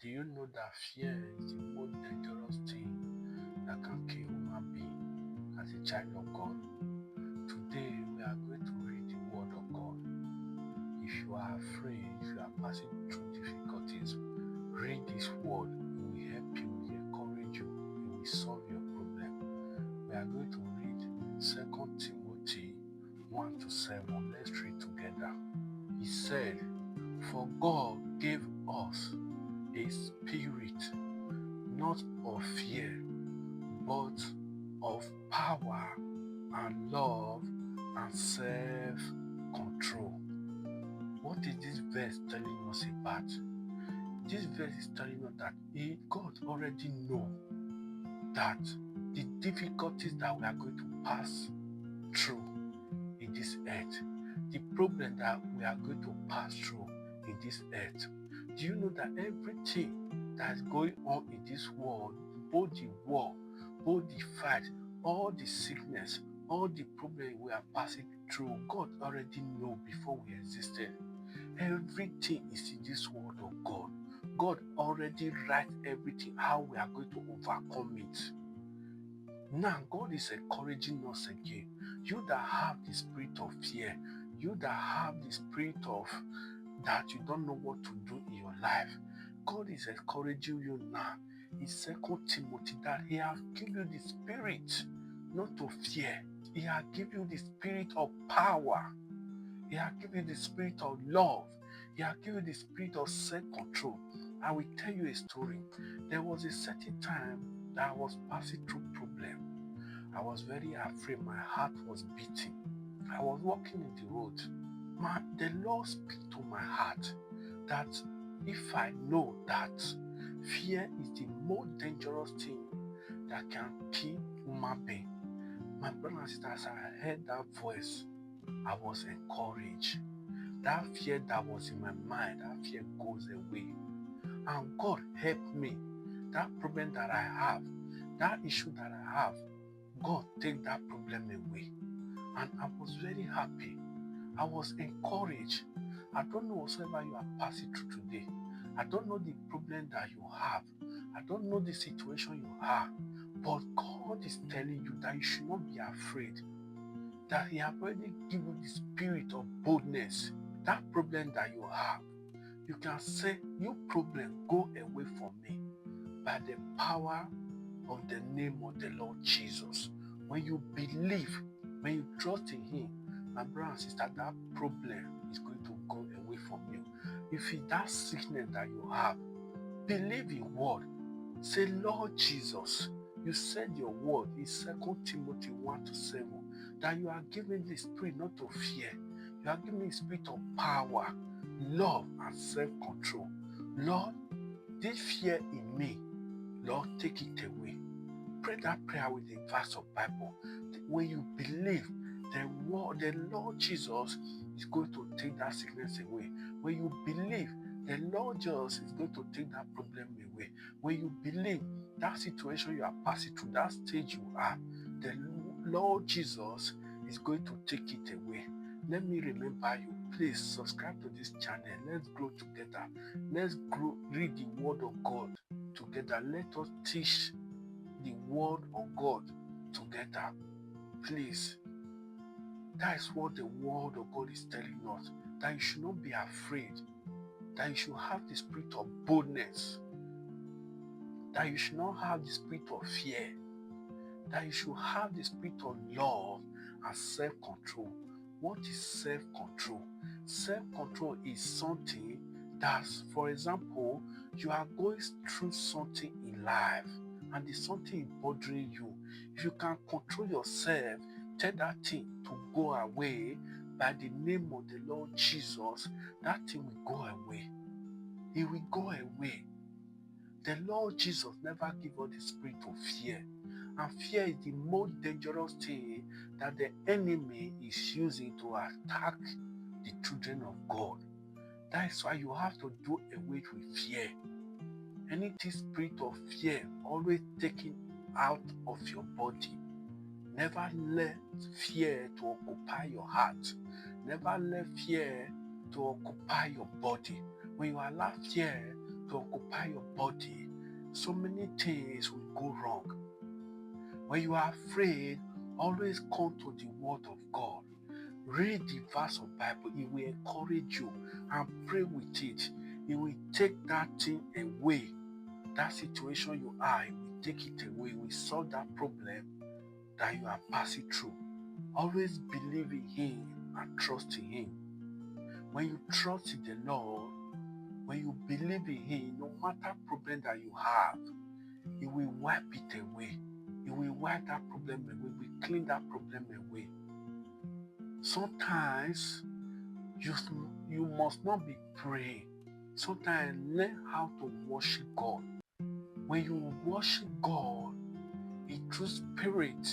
Do you know that fear is the most dangerous thing that can kill human being as a child of God? Today we are going to read the word of God. If you are afraid, if you are passing through difficulties, read this word. It will help you, it will encourage you, it will solve your problem. We are going to read 2 Timothy 1-7. Let's read together. He said, "For God gave us a spirit, not of fear, but of power and love and self-control." What is this verse telling us about? This verse is telling us that God already knows that the difficulties that we are going to pass through in this earth, the problem that we are going to pass through in this earth. Do you know that everything that is going on in this world, both the war, both the fight, all the sickness, all the problems we are passing through, God already knows before we existed. Everything is in this word of God. God already writes everything, how we are going to overcome it. Now, God is encouraging us again. You that have the spirit of fear, you that have the spirit of that you don't know what to do in your life, God is encouraging you now in 2 Timothy that He has given you the spirit not to fear. He has given you the spirit of power. He has given you the spirit of love. He has given you the spirit of self-control. I will tell you a story. There was a certain time that I was passing through problem. I was very afraid. My heart was beating. I was walking in the road. The Lord speak to my heart that if I know that fear is the most dangerous thing that can kill human being, my brothers and sisters, as I heard that voice, I was encouraged. That fear that was in my mind, that fear goes away. And God helped me. That problem that I have, that issue that I have, God take that problem away. And I was very happy. I was encouraged. I don't know whatsoever you are passing through today. I don't know the problem that you have. I don't know the situation you are. But God is telling you that you should not be afraid. That He has already given you the spirit of boldness. That problem that you have, you can say, "You problem, go away from me," by the power of the name of the Lord Jesus. When you believe, when you trust in Him, my brother and sister, that problem is going to go away from you. If it's that sickness that you have, believe in word. Say, "Lord Jesus, you said your word in 2 Timothy 1-7 that you are giving the spirit not to fear. You are giving the spirit of power, love, and self-control. Lord, this fear in me, Lord, take it away." Pray that prayer with the verse of Bible. When you believe, the Lord Jesus is going to take that sickness away. When you believe, the Lord Jesus is going to take that problem away. When you believe that situation you are passing through, that stage you are, the Lord Jesus is going to take it away. Let me remember you. Please subscribe to this channel. Let's grow together. Let's read the word of God together. Let us teach the word of God together. Please. That is what the word of God is telling us. That you should not be afraid. That you should have the spirit of boldness. That you should not have the spirit of fear. That you should have the spirit of love and self-control. What is self-control? Self-control is something that, for example, you are going through something in life and there's something bothering you. If you can control yourself, tell that thing to go away by the name of the Lord Jesus, that thing will go away. It will go away. The Lord Jesus never gave us the spirit of fear. And fear is the most dangerous thing that the enemy is using to attack the children of God. That is why you have to do away with fear. Anything spirit of fear, always taken out of your body. Never let fear to occupy your heart. Never let fear to occupy your body. When you allow fear to preoccupy your body, so many things will go wrong. When you are afraid, always come to the Word of God. Read the verse of Bible. It will encourage you and pray with it. It will take that thing away. That situation you are, it will take it away. It will solve that problem that you are passing through. Always believe in Him and trust in Him. When you trust in the Lord, when you believe in Him, no matter problem that you have, He will wipe it away. He will wipe that problem away. He will clean that problem away. Sometimes you must not be praying. Sometimes learn how to worship God. When you worship God in true spirit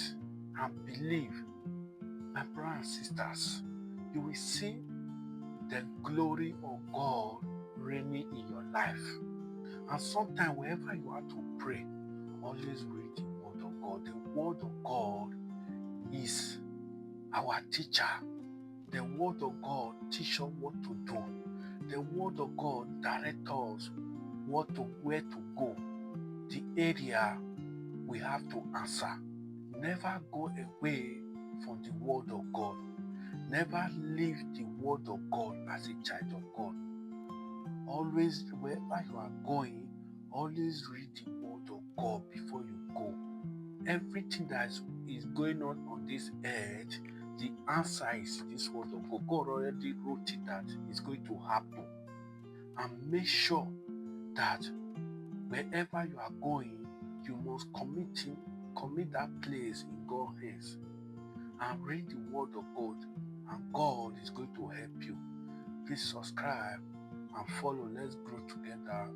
and believe, my brothers and sisters, you will see the glory of God reigning in your life. And sometimes wherever you are to pray, always read the Word of God. The Word of God is our teacher. The Word of God teaches us what to do. The Word of God directs us where to go, the area we have to answer. Never go away from the Word of God. Never leave the Word of God as a child of God. Always, wherever you are going, always read the Word of God before you go. Everything that is going on this earth, the answer is this Word of God. God already wrote it that it's going to happen. And make sure that wherever you are going, you must commit that place in God's hands and read the Word of God, and God is going to help you. Please subscribe and follow. Let's grow together